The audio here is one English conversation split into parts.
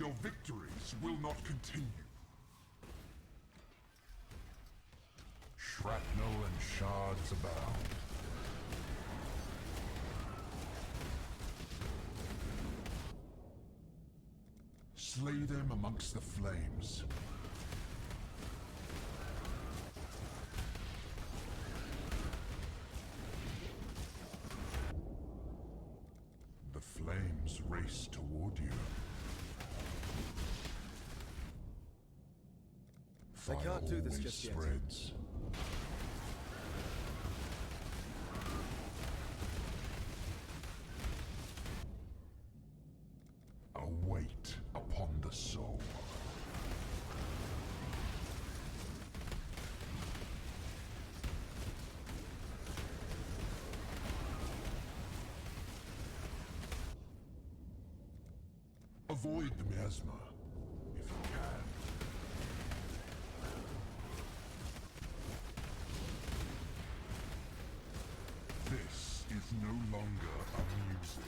Your victories will not continue. Shrapnel and shards abound. Slay them amongst the flames. The flames race toward you. I can't do this just yet. Spreads. A weight upon the soul. Avoid the miasma, if you can. This is no longer amusing.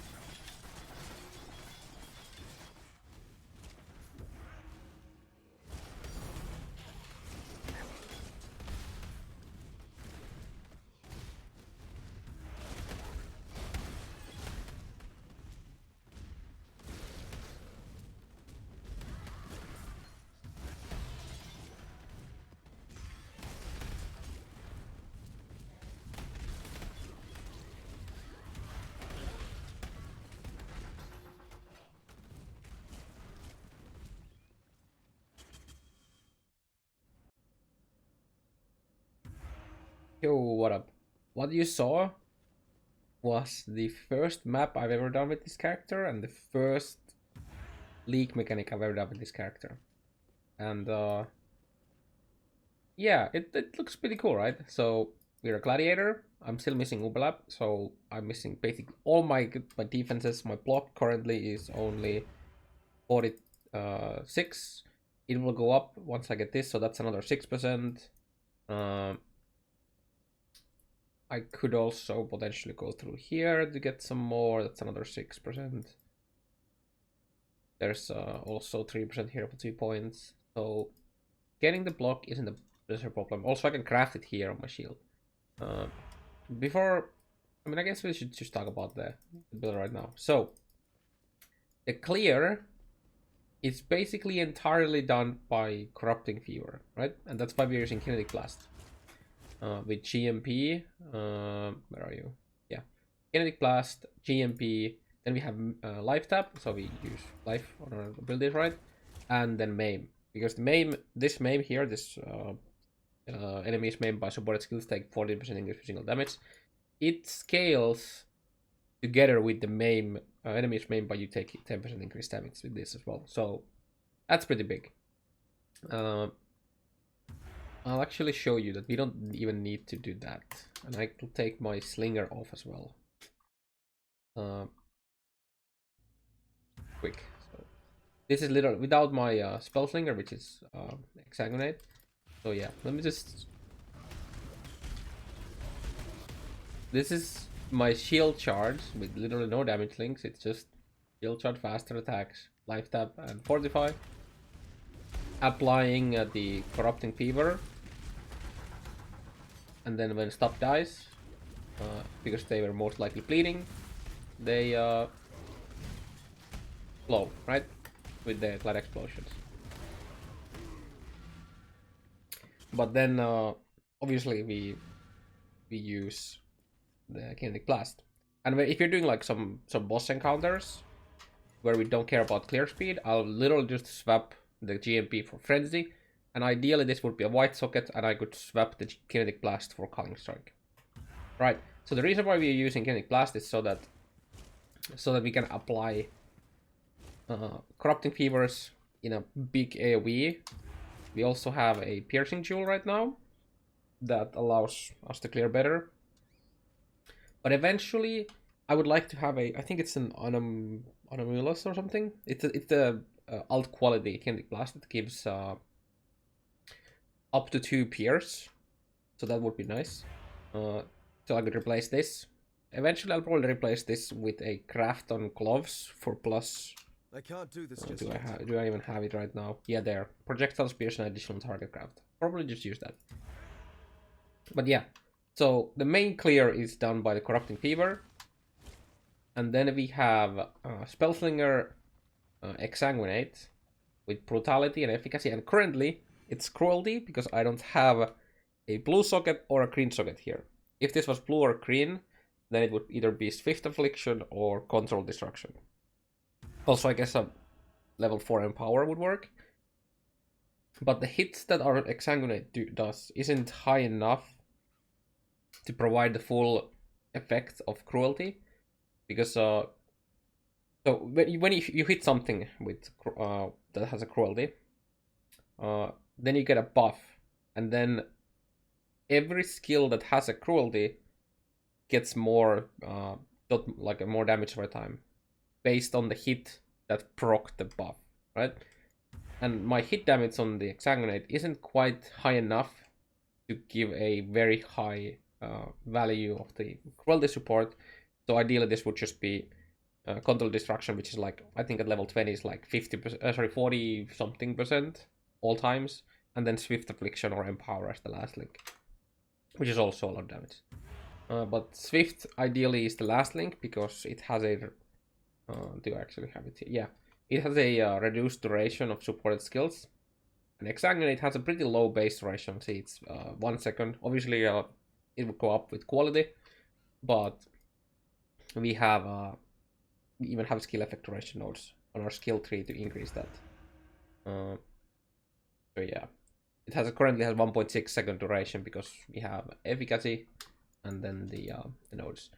Yo, what up? What you saw was the first map I've ever done with this character and the first leak mechanic I've ever done with this character. And yeah, it looks pretty cool, right? So we're a Gladiator. I'm still missing overlap, so I'm missing basically all my defenses. My block currently is only 46. It will go up once I get this, so that's another 6%. I could also potentially go through here to get some more. That's another 6%. There's also 3% here for 2 points. So getting the block isn't a problem. Also, I can craft it here on my shield. I guess we should just talk about the build right now. So the clear is basically entirely done by Corrupting Fever, right? And that's why we're using Kinetic Blast. With GMP, where are you? Yeah, Kinetic Blast, GMP, then we have Life Tap, so we use Life on our abilities, right? And then Maim, because the Maim, this Maim here, this enemies maimed by supported skills take 14% increase for single damage. It scales together with the Maim, enemies maimed by you take 10% increased damage with this as well, so that's pretty big. I'll actually show you that we don't even need to do that. And I will take my slinger off as well. Quick. So this is literally without my spell slinger, which is Exsanguinate. So yeah, let me just... This is my shield charge with literally no damage links. It's just shield charge, faster attacks, life tap, and fortify. Applying the Corrupting Fever. And then when stop dies, because they were most likely bleeding, they blow, right? With the Glad Explosions. But then, obviously, we use the Kinetic Blast. And if you're doing like some boss encounters, where we don't care about clear speed, I'll literally just swap the GMP for Frenzy. And ideally this would be a white socket, and I could swap the Kinetic Blast for Culling Strike. Right, so the reason why we're using Kinetic Blast is so that we can apply Corrupting Fevers in a big AoE. We also have a Piercing Jewel right now that allows us to clear better. But eventually I would like to have I think it's an Amulet or something. It's the alt quality Kinetic Blast that gives up to 2 pierce, so that would be nice. So I could replace this. Eventually I'll probably replace this with a craft on gloves for plus I can't do this just Do yet. I even have it right now? Yeah, there. Projectile spears and additional target craft. Probably just use that. But yeah, so the main clear is done by the Corrupting Fever. And then we have Spellslinger Exsanguinate with Brutality and Efficacy. And currently, it's Cruelty because I don't have a blue socket or a green socket here. If this was blue or green, then it would either be Swift Affliction or Control Destruction. Also, I guess a level 4 Empower would work. But the hits that our Exsanguinate does isn't high enough to provide the full effect of Cruelty. Because, so when you hit something with that has a Cruelty, then you get a buff. And then every skill that has a Cruelty gets more, more damage over time. Based on the hit that proc the buff, right? And my hit damage on the Exsanguinate isn't quite high enough to give a very high value of the Cruelty support. So ideally this would just be Control Destruction, which is like, I think at level 20 is like 40 something percent all times. And then Swift Affliction or Empower as the last link, which is also a lot of damage. But Swift ideally is the last link because it has a do I actually have it here? Yeah, it has a reduced duration of supported skills. And Exsanguinate has a pretty low base duration. See, it's 1 second. Obviously, it will go up with quality, but we have we even have skill effect duration nodes on our skill tree to increase that. So yeah, it currently has 1.6 second duration because we have efficacy and then the nodes.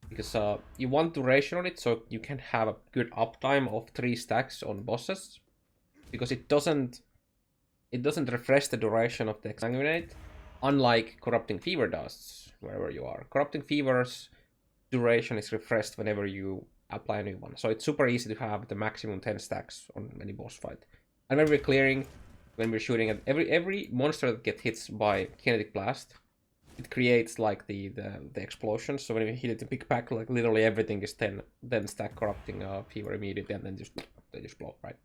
Because you want duration on it so you can have a good uptime of 3 stacks on bosses. Because it doesn't refresh the duration of the Exsanguinate, unlike Corrupting Fever does, wherever you are. Corrupting Fever's duration is refreshed whenever you apply a new one. So it's super easy to have the maximum 10 stacks on any boss fight. And when we're clearing, when we're shooting at every monster that gets hit by Kinetic Blast, it creates like the explosion. So when you hit it, the big pack, like literally everything is 10 stack Corrupting Fever immediately, and then they just blow, right?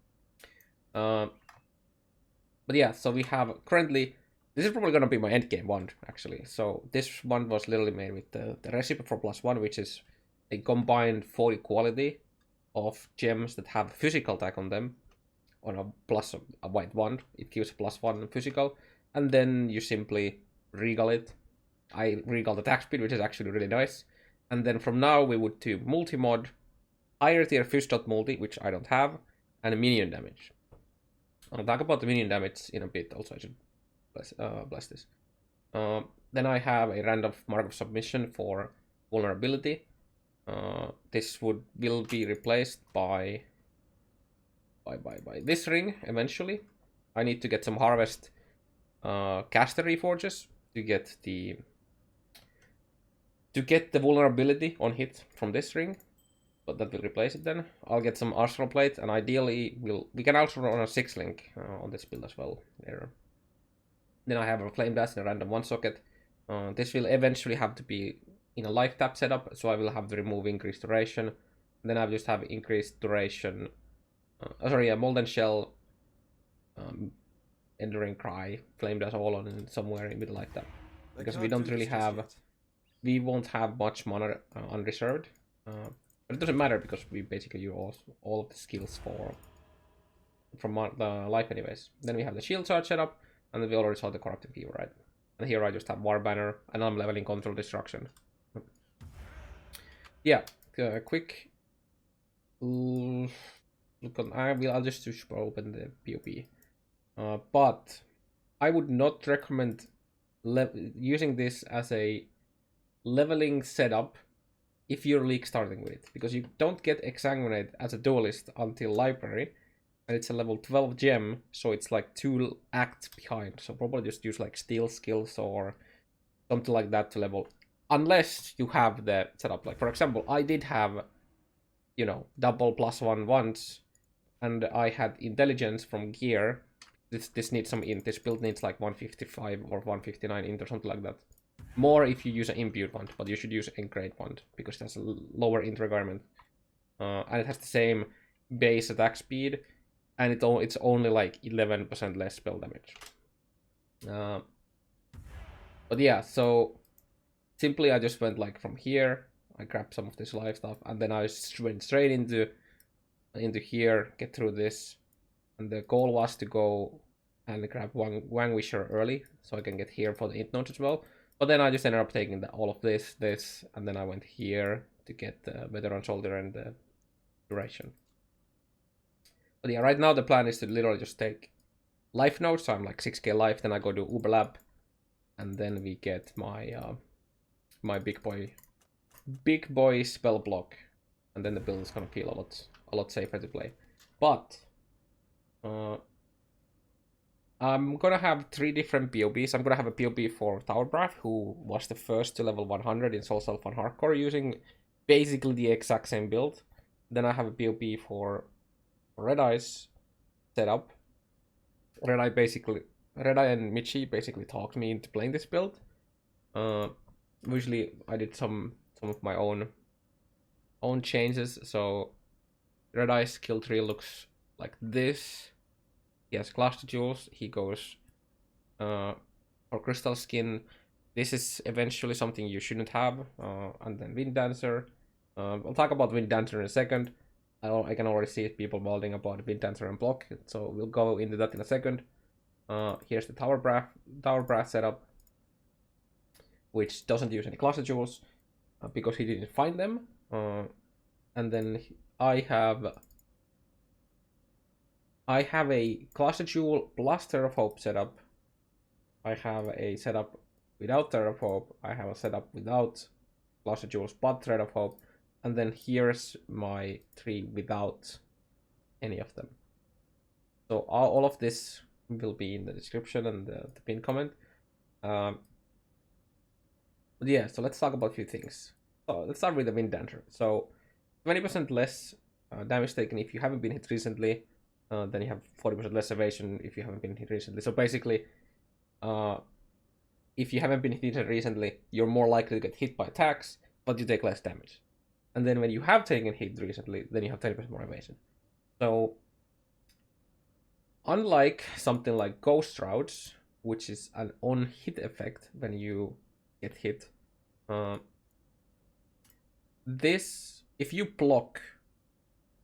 But yeah, so we have currently, this is probably gonna be my endgame wand actually. So this wand was literally made with the recipe for +1, which is a combined 40 quality of gems that have physical tag on them, on a white wand. It gives +1 physical, and then you simply regal it. I regal the attack speed, which is actually really nice. And then from now we would do multi-mod, higher tier fish.multi, which I don't have, and minion damage. I'll talk about the minion damage in a bit. Also, I should bless this. Then I have a random mark of submission for vulnerability. This will be replaced by this ring eventually. I need to get some harvest caster reforges to get the vulnerability on hit from this ring, but that will replace it then. I'll get some Arsenal Plate, and ideally we can also run a 6 link on this build as well there. Then I have a Flame Blast and a random 1 socket. This will eventually have to be in a life tap setup, so I will have to remove increased duration. Then I just have increased duration. A Molten Shell, Enduring Cry, Flame Blast all on somewhere in middle life tap. Because we don't really have, we won't have much mana unreserved. But it doesn't matter because we basically use all of the skills from the life anyways. Then we have the shield charge setup, and then we already saw the Corrupting Fever, right? And here I just have War Banner, and I'm leveling Control Destruction. Yeah, quick look on. I'll just open the PoB. But I would not recommend using this as a leveling setup if you're league starting with it, because you don't get Exsanguinate as a duelist until library, and it's a level 12 gem, so it's like 2 acts behind. So probably just use like steal skills or something like that to level, unless you have the setup. Like for example, I did have, you know, double +1 once, and I had intelligence from gear. This needs some int. This build needs like 155 or 159 int or something like that. More if you use an imbued wand, but you should use an grade wand because it has a lower int requirement. And it has the same base attack speed, and it's only like 11% less spell damage. But yeah, so simply I just went like from here, I grabbed some of this life stuff, and then I went straight into here, get through this, and the goal was to go and grab Wang Wisher early, so I can get here for the int nodes as well. But then I just ended up taking all of this, and then I went here to get the Veteran Soldier and the Duration. But yeah, right now the plan is to literally just take life nodes, so I'm like 6k life, then I go to Uberlab, and then we get my my big boy spell block, and then the build is gonna feel a lot safer to play. But I'm gonna have 3 different POBs. I'm gonna have a POB for Tower Braff, who was the first to level 100 in Soul Self on Hardcore using basically the exact same build. Then I have a POB for Red Eye's setup. Red Eye and Michi basically talked me into playing this build. Usually I did some of my own changes. So Red Eye's kill tree looks like this. He has Cluster Jewels. He goes for Crystal Skin. This is eventually something you shouldn't have. And then Wind Dancer. I'll talk about Wind Dancer in a second. I can already see people molding about Wind Dancer and block, so we'll go into that in a second. Here's the Tower Brass setup, which doesn't use any Cluster Jewels because he didn't find them. And then I have a Cluster Jewel plus Terraphobe setup. I have a setup without Terraphobe. I have a setup without Cluster Jewels but Terraphobe. And then here's my 3 without any of them. So all of this will be in the description and the pinned comment. But yeah, so let's talk about a few things. So let's start with the Wind Dancer. So 20% less damage taken if you haven't been hit recently. Then you have 40% less evasion if you haven't been hit recently. So basically, if you haven't been hit recently, you're more likely to get hit by attacks, but you take less damage. And then when you have taken hit recently, then you have 30% more evasion. So, unlike something like Ghost Shrouds, which is an on-hit effect when you get hit, this, if you block,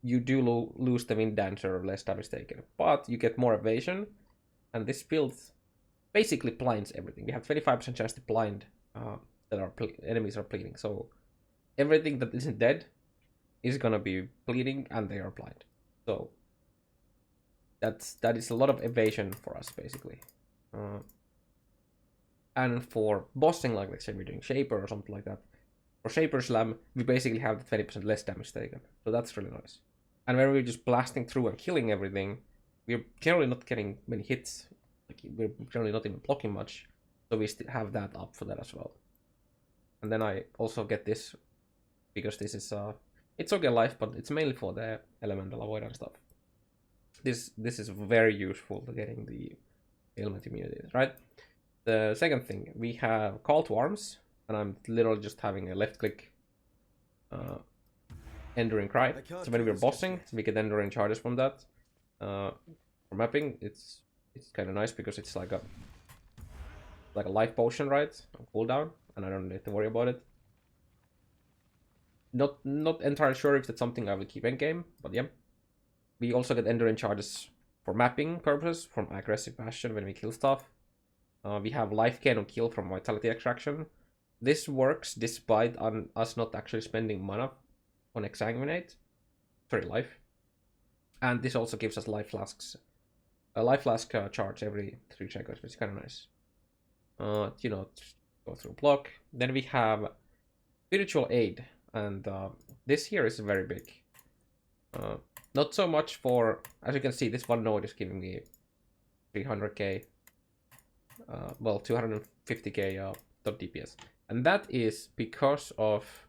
you do lose the Wind Dancer or less damage taken, but you get more evasion, and this build basically blinds everything. You have 25% chance to blind that enemies are bleeding, so everything that isn't dead is gonna be bleeding, and they are blind. So that is a lot of evasion for us, basically. And for bossing, like let's say we're doing Shaper or something like that, for Shaper Slam, we basically have the 20% less damage taken. So that's really nice. And when we're just blasting through and killing everything, we're generally not getting many hits. Like we're generally not even blocking much. So we still have that up for that as well. And then I also get this because this is it's okay life, but it's mainly for the elemental avoidance stuff. This is very useful for getting the ailment immunity, right? The second thing, we have Call to Arms, and I'm literally just having a left click Enduring Cry. So when we're bossing, we get Enduring charges from that. For mapping, it's kind of nice because it's like a life potion, right? On cooldown, and I don't need to worry about it. Not entirely sure if that's something I will keep in game, but yeah. We also get Enduring charges for mapping purposes from Aggressive Bastion when we kill stuff. We have Life Gain on kill from Vitality Extraction. This works despite us not actually spending mana on Exsanguinate. Sorry, life. And this also gives us life flasks. A life flask charge every 3 seconds, which is kind of nice. You know, go through block. Then we have Spiritual Aid, and this here is very big. Not so much for, as you can see, this one node is giving me 300k, well, 250k DPS. And that is because of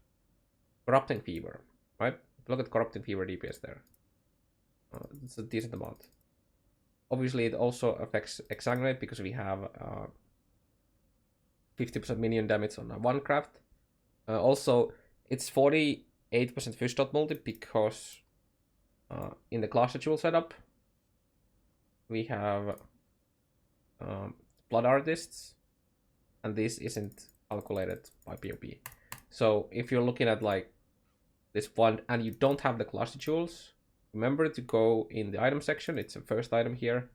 Corrupting Fever, right? Look at Corrupting Fever DPS there. It's a decent amount. Obviously, it also affects Exsanguinate because we have 50% minion damage on one craft. Also, it's 48% fish dot multi because in the cluster jewel setup, we have blood artists, and this isn't calculated by PoB. So if you're looking at like this one and you don't have the cluster jewels, remember to go in the item section. It's the first item here,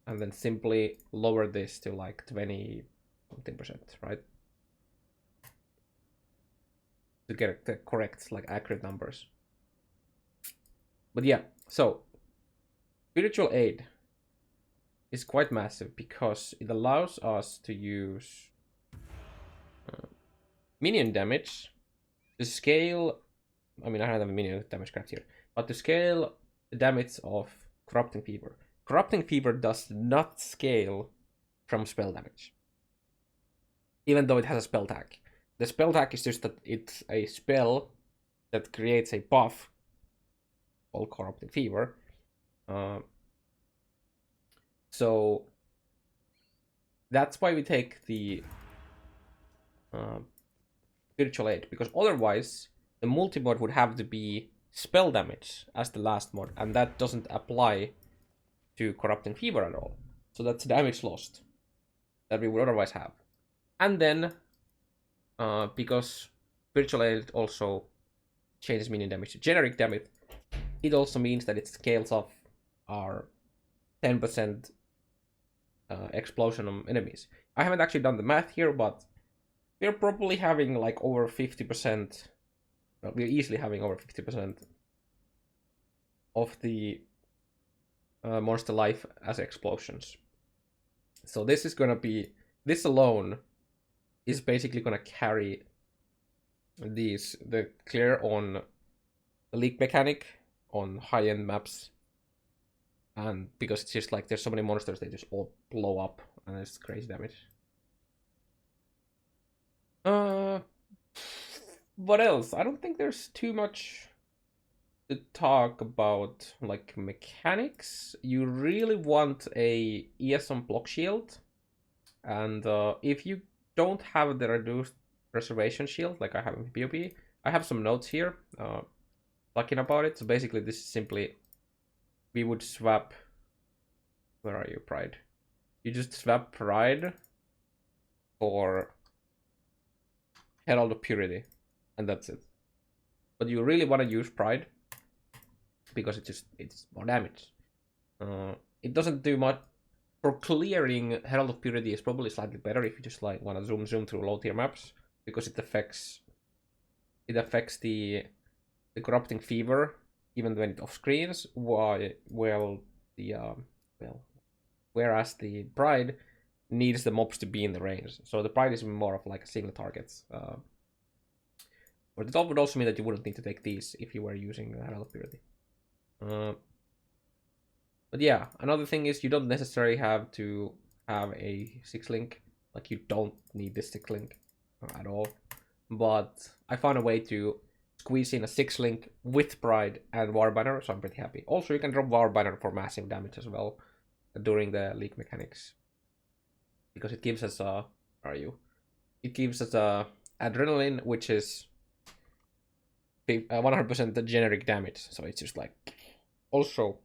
and then simply lower this to like 20 something %, right? To get the correct, like accurate numbers. But yeah, so Spiritual Aid is quite massive because it allows us to use minion damage to scale. I mean, I don't have a minion damage craft here, but to scale the damage of Corrupting Fever. Corrupting Fever does not scale from spell damage, even though it has a spell tag. The spell tag is just that it's a spell that creates a buff called Corrupting Fever. So that's why we take the Spiritual Aid, because otherwise the multi-mod would have to be spell damage as the last mod, and that doesn't apply to Corrupting Fever at all. So that's damage lost that we would otherwise have. And then, because Spiritual Aid also changes minion damage to generic damage, it also means that it scales off our 10% explosion on enemies. I haven't actually done the math here, but we're probably having like over 50%. Well, we're easily having over 50% of the monster life as explosions. So this is gonna be, this alone is basically gonna carry the clear on the leak mechanic on high-end maps. And because it's just like there's so many monsters, they just all blow up and it's crazy damage. What else? I don't think there's too much to talk about, like mechanics. You really want a ES on block shield, and if you don't have the reduced preservation shield like I have in PoB, I have some notes here talking about it. So basically this is simply, we would swap, where are you, Pride? You just swap Pride for Herald of Purity, and that's it. But you really want to use Pride because it's more damage. It doesn't do much for clearing. Herald of Purity is probably slightly better if you just like want to zoom through low tier maps, because it affects the Corrupting Fever even when it off screens. Whereas the Pride needs the mobs to be in the range, so the Pride is more of like a single target. But that would also mean that you wouldn't need to take these if you were using Herald of Purity. But yeah, another thing is you don't necessarily have to have a 6-link. Like, you don't need this 6-link at all. But I found a way to squeeze in a 6-link with Pride and Warbanner, so I'm pretty happy. Also, you can drop Warbanner for massive damage as well during the leak mechanics, because it gives us it gives us adrenaline, which is 100% the generic damage, so it's just like also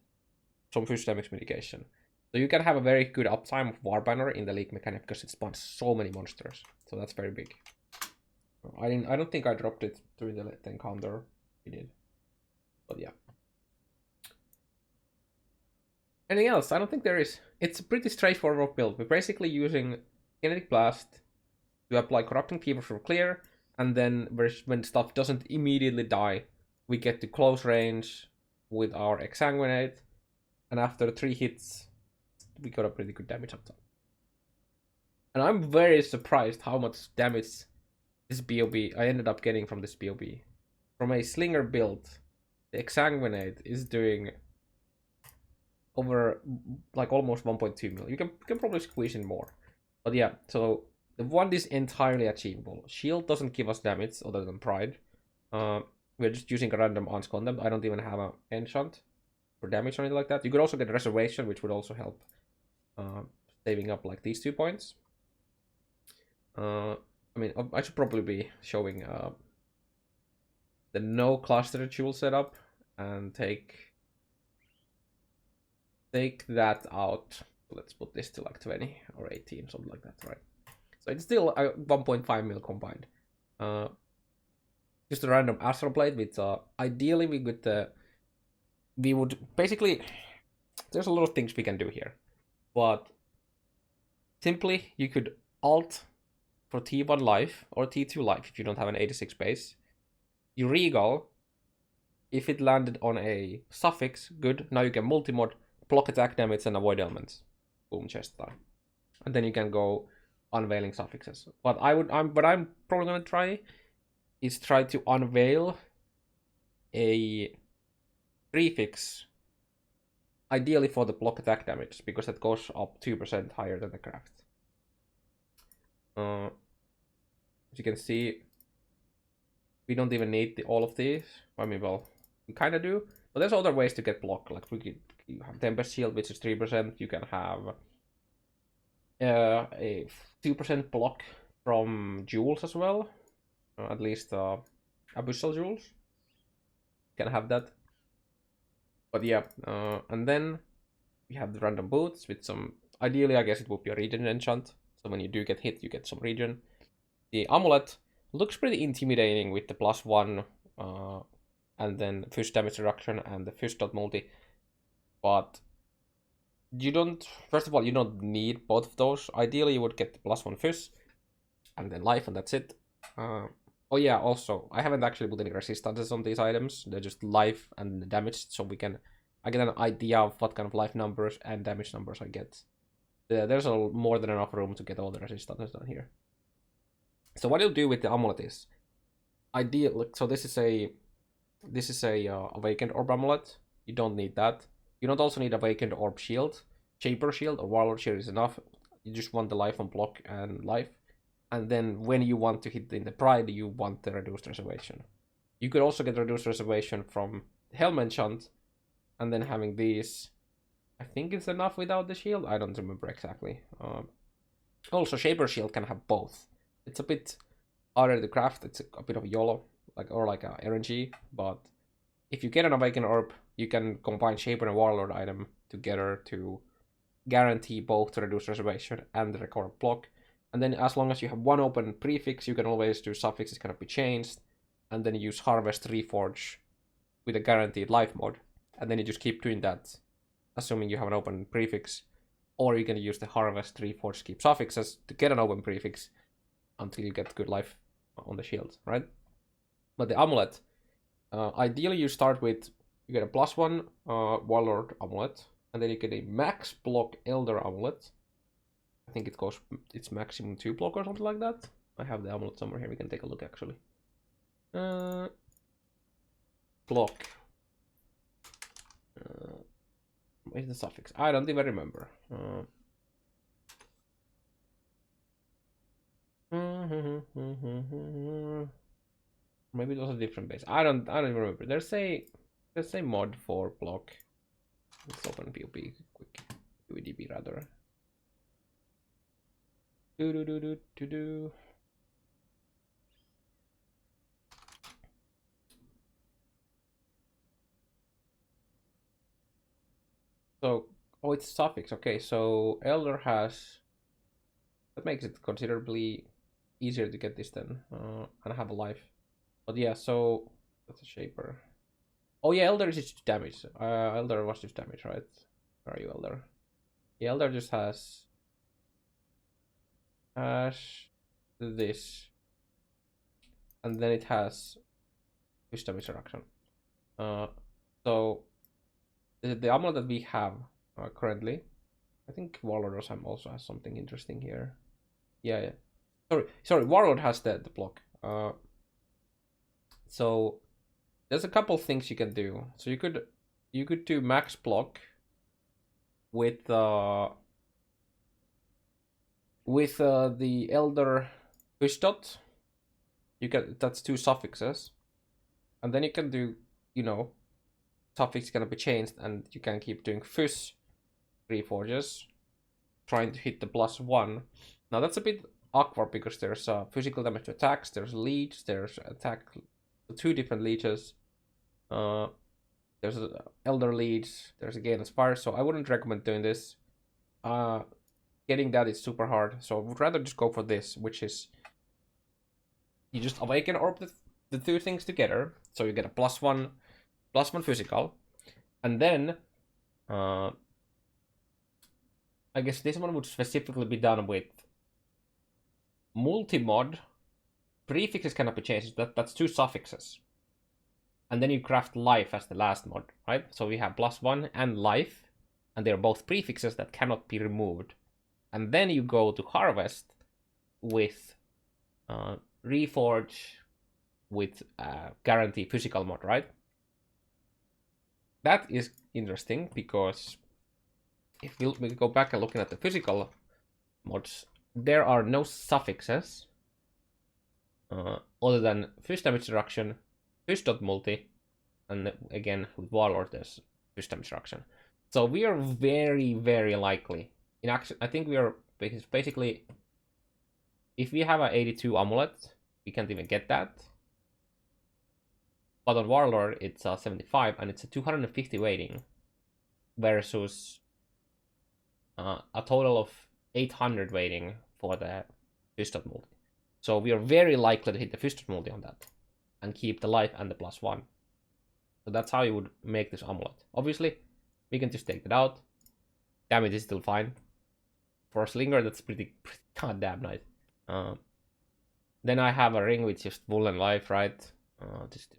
some fuse damage mitigation. So you can have a very good uptime of Warbanner in the leak mechanic because it spawns so many monsters, so that's very big. I don't think I dropped it during the encounter. We did, but yeah. Anything else? I don't think there is. It's a pretty straightforward build. We're basically using Kinetic Blast to apply Corrupting Fever for clear, and then when stuff doesn't immediately die, we get to close range with our Exsanguinate, and after 3 hits, we got a pretty good damage up top. And I'm very surprised how much damage this PoB I ended up getting from this PoB. From a Slinger build, the Exsanguinate is doing over like almost 1.2 million. You can probably squeeze in more. But yeah, so the one is entirely achievable. Shield doesn't give us damage other than Pride. We're just using a random Aunt's Contempt. I don't even have an enchant for damage or anything like that. You could also get Reservation, which would also help saving up like these 2 points. I mean, I should probably be showing the no cluster jewel setup and take take that out. Let's put this to like 20 or 18, something like that, right? So it's still 1.5 mil combined. Just a random astral blade with ideally we would basically, there's a lot of things we can do here, but simply you could alt for T1 life or T2 life if you don't have an 86 base. You regal. If it landed on a suffix, good. Now you can multi-mod, block attack damage, and avoid elements. Boom, chest time. And then you can go unveiling suffixes. What I'm probably gonna try is try to unveil a prefix, ideally for the block attack damage, because that goes up 2% higher than the craft. As you can see, we don't even need all of these. I mean, well, we kind of do, but there's other ways to get block. Like you have Tempest Shield, which is 3%. You can have a 2% block from Jewels as well. At least Abyssal Jewels. You can have that. But yeah, and then we have the random boots with some. Ideally, I guess it would be a regen enchant. So when you do get hit, you get some regen. The amulet looks pretty intimidating with the +1 and then fist damage reduction and the fist.multi. But you don't, first of all, you don't need both of those. Ideally, you would get the +1 fist and then life, and that's it. Oh yeah, also, I haven't actually put any resistances on these items. They're just life and damage, so I get an idea of what kind of life numbers and damage numbers I get. There's more than enough room to get all the resistances done here. So what you'll do with the amulet is, so this is a awakened orb amulet. You don't need that. You don't also need awakened orb shield. Shaper shield or warlord shield is enough. You just want the life on block and life. And then when you want to hit in the pride, you want the reduced reservation. You could also get reduced reservation from the Helm enchant, and then having these, I think it's enough without the shield. I don't remember exactly. Also, Shaper shield can have both. It's a bit harder to craft. It's a bit of YOLO, or like a RNG. But if you get an awakened orb, you can combine Shaper and Warlord item together to guarantee both the reduced reservation and the record block. And then as long as you have one open prefix, you can always do suffixes cannot be changed, and then use Harvest Reforge with a guaranteed life mod. And then you just keep doing that, assuming you have an open prefix. Or you can use the Harvest Reforge keep suffixes to get an open prefix until you get good life on the shield, right? But the amulet, ideally you start with, you get a +1 Warlord amulet, and then you get a max block Elder amulet. I think it's maximum 2 block or something like that. I have the amulet somewhere here, we can take a look actually. Block. Where's the suffix? I don't even remember. Maybe it was a different base. I don't even remember. There's a mod for block. Let's open PoB quick. PoEDB rather. So, oh, it's suffix. Okay, so Elder has, that makes it considerably easier to get this then, and have a life. But yeah, so that's a Shaper. Oh yeah, Elder is just damage. Elder was just damage, right? Where are you, Elder? Yeah, Elder just has this, and then it has fist damage reduction. So the amulet that we have currently, I think Warlord also has something interesting here. Yeah. Sorry, Warlord has the block. So there's a couple things you can do. So you could do max block with the Elder Fishtot. That's 2 suffixes, and then you can do, suffix can be changed, and you can keep doing Fish Reforges, trying to hit the +1. Now that's a bit awkward because there's physical damage to attacks, there's leech, there's attack, 2 different leeches. There's a Elder Leech, there's a Gain Fire, so I wouldn't recommend doing this. Getting that is super hard, so I would rather just go for this, which is you just awaken orb the two things together, so you get a +1 physical, and then I guess this one would specifically be done with multi-mod. Prefixes cannot be changed, that's 2 suffixes. And then you craft life as the last mod, right? So we have +1 and life, and they're both prefixes that cannot be removed. And then you go to harvest with reforge with guarantee physical mod, right? That is interesting because if we go back and looking at the physical mods, there are no suffixes other than fist damage reduction, fist.multi, and again with Warlord there's fist damage reduction. So we are very, very likely, in action, I think we are basically, if we have an 82 amulet, we can't even get that. But on Warlord it's a 75 and it's a 250 weighting versus a total of 800 weighting for the fist.multi. So we are very likely to hit the fist.multi on that and keep the life and the +1. So that's how you would make this amulet. Obviously, we can just take that out. Damage is still fine. For a slinger, that's pretty goddamn nice. Then I have a ring with just Vuln and life, right? Just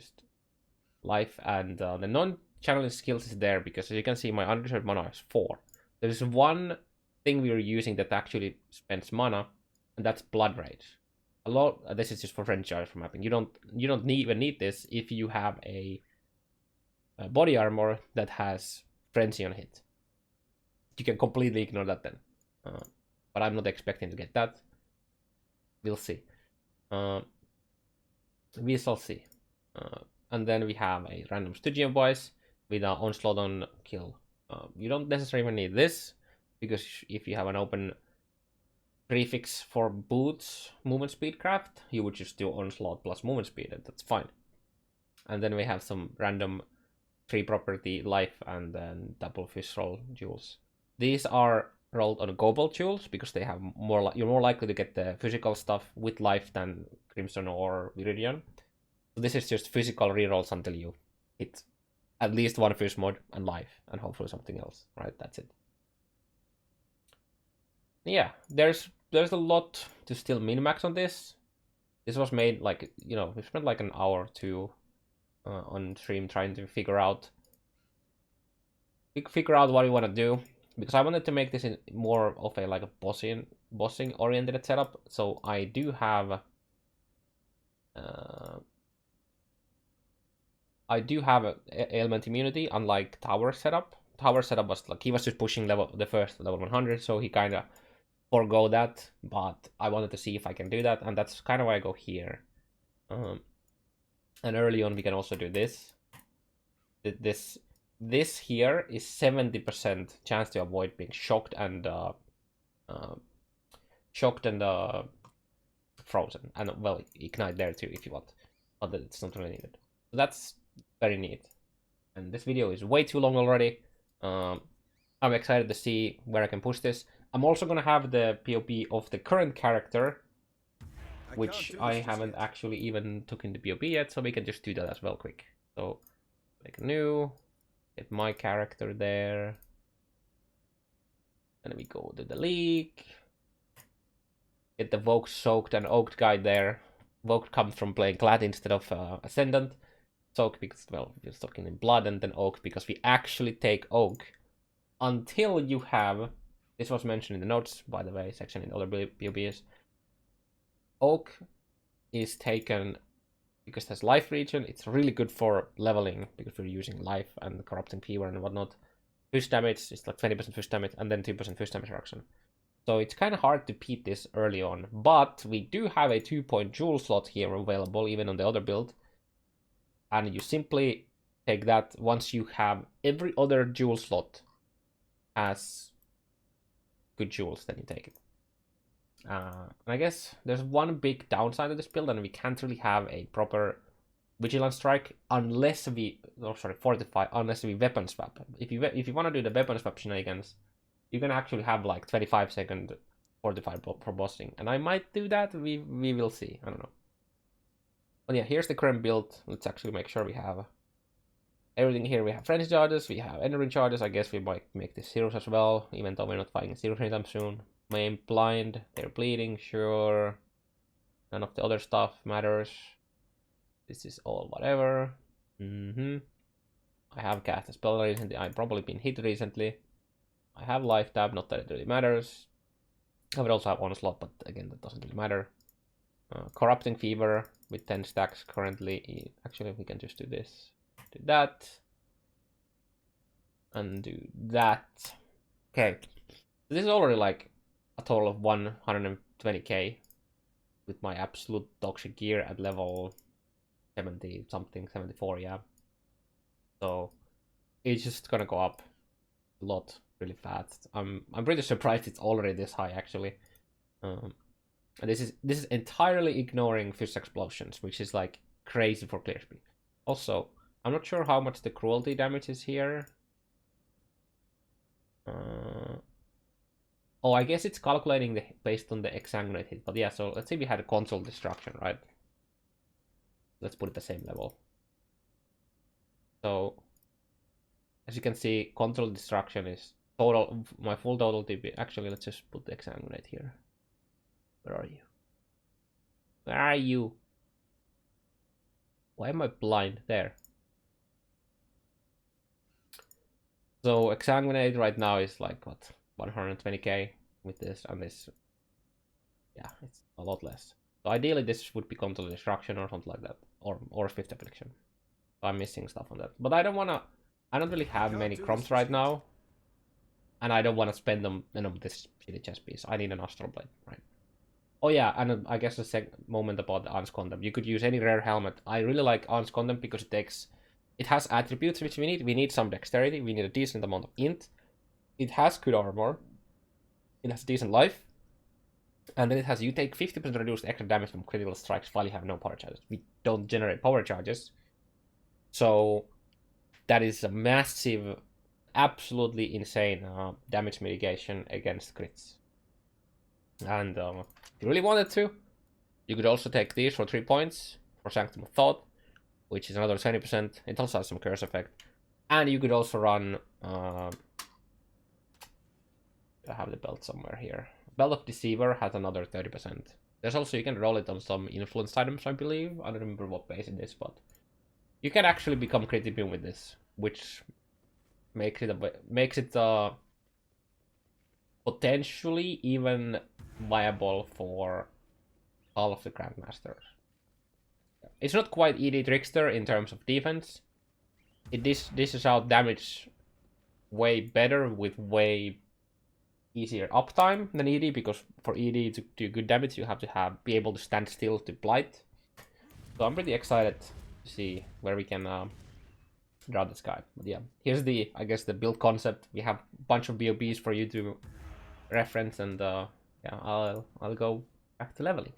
life, and the non-channeling skills is there because as you can see, my unreserved mana is 4. There's one thing we are using that actually spends mana, and that's Blood Rage. A lot. This is just for friend charge for mapping. You don't even need this if you have a body armor that has Frenzy on hit. You can completely ignore that then. But I'm not expecting to get that. We'll see. We shall see. And then we have a random Stygian boys with an onslaught on kill. You don't necessarily need this because if you have an open prefix for boots movement speed craft, you would just do onslaught plus movement speed, and that's fine. And then we have some random 3 property life and then double fish roll jewels. These are rolled on Cobalt Jewels because they have you're more likely to get the physical stuff with life than Crimson or Viridian. So this is just physical rerolls until you hit at least 1 fish mod and life and hopefully something else, right? That's it. Yeah, there's a lot to still min-max on this. This was made like, you know, we spent like an hour or 2 on stream trying to figure out what we want to do, because I wanted to make this in more of a like a bossing oriented setup. So I do have a ailment immunity, unlike Tower setup. Tower setup was like he was just pushing the first level 100, so he kind of forgo that, but I wanted to see if I can do that, and that's kind of why I go here. And early on we can also do this. This here is 70% chance to avoid being shocked and frozen, and well, ignite there too if you want, but it's not really needed. So that's very neat. And this video is way too long already. I'm excited to see where I can push this. I'm also gonna have the PoB of the current character, which I haven't actually even took into PoB yet, so we can just do that as well quick. So make a new, get my character there, and then we go to the league, get the Vogue Soaked and Oaked guy there. Vogue comes from playing Glad instead of Ascendant. Soaked because, well, we're talking in blood, and then Oaked because we actually take Oak until you have, this was mentioned in the notes, by the way, section in other PoBs. Oak is taken because there's life regen. It's really good for leveling because we're using life and corrupting fever and whatnot. Fist damage is like 20% fist damage and then 2% fist damage reduction. So it's kind of hard to beat this early on, but we do have a 2-point jewel slot here available even on the other build. And you simply take that once you have every other jewel slot as good jewels, then you take it. And I guess there's one big downside of this build, and we can't really have a proper Vigilant Strike unless we, oh sorry, Fortify unless we weapon swap. If you want to do the weapon swap shenanigans, you can actually have like 25-second Fortify for bossing, and I might do that. We will see. I don't know. But yeah, here's the current build. Let's actually make sure we have everything here. We have Frenzy charges, we have Entering charges. I guess we might make this heroes as well, even though we're not fighting heroes anytime soon. Main blind, they're bleeding, sure. None of the other stuff matters. This is all whatever. I have cast a spell recently. I've probably been hit recently. I have life tab, not that it really matters. I would also have onslaught, but again, that doesn't really matter. Corrupting Fever with 10 stacks currently. Actually, we can just do this. Do that. And do that. Okay. This is already like a total of 120k with my absolute dogshit gear at level 70 something, 74, yeah. So it's just gonna go up a lot really fast. I'm pretty surprised it's already this high actually. And this is entirely ignoring Fist Explosions, which is like crazy for clear speed. Also, I'm not sure how much the cruelty damage is here. Oh, I guess it's calculating based on the exsanguinate hit. But yeah, so let's say we had a console destruction, right? Let's put it the same level. So, as you can see, control destruction is total. My full total TP. Actually, let's just put the exsanguinate here. Where are you? Where are you? Why am I blind? There. So exsanguinate right now is like what, 120k with this, and this, yeah, it's a lot less. So ideally this would be control destruction or something like that, or fifth affliction. So I'm missing stuff on that, but I don't really have many crumbs right now, and I don't want to spend them on this shitty chest piece. I need an astral blade, right? Oh yeah, and I guess the second moment about the Aunt's Contempt. You could use any rare helmet. I really like Aunt's Contempt because it has attributes which we need. We need some dexterity. We need a decent amount of int. It has good armor. It has decent life. And then it has, you take 50% reduced extra damage from critical strikes while you have no power charges. We don't generate power charges. So that is a massive, absolutely insane damage mitigation against crits. And if you really wanted to, you could also take these for 3 points for Sanctum of Thought, which is another 20%. It also has some curse effect. And you could also run... I have the belt somewhere here. Belt of Deceiver has another 30%. There's also, you can roll it on some influenced items, I believe. I don't remember what base it is, but... You can actually become crit immune with this, which makes it potentially even viable for all of the Grandmasters. It's not quite ED Trickster in terms of defense. It dishes out damage way better with way easier uptime than ED, because for ED to do good damage you have to be able to stand still to blight. So I'm pretty excited to see where we can draw this guy. But yeah, here's the, I guess, the build concept. We have a bunch of PoBs for you to reference, and yeah, I'll go back to leveling.